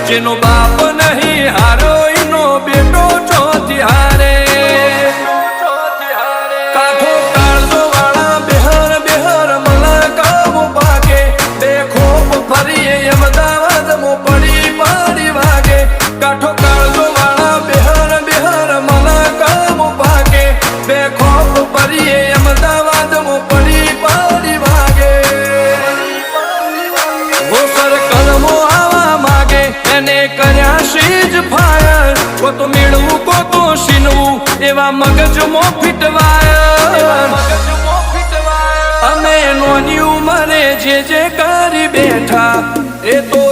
જેનો બાપ નહીં હારો એનો બેટો ચોથી હારે કાઠો કાળજો વાળા બેહર બેહર મલકાવ ભાગે બે ખોપ ફરીએ અમદાવાદ મો પડી પડી વાગે કાઠો કાળજો વાળા બેહર બેહર મલકાવ ભાગે બે ખોપ ફરીએ અમદાવાદ મો પડી પડી વાગે વો સર્કલમો આવા માગે એને કર્યા શીજ ફાયર કો તો મેળવું કો તો શીનવું એવા મગજમો ફિટવાયર અમે નોની ઉંમરે જે કરી બેઠા એ તો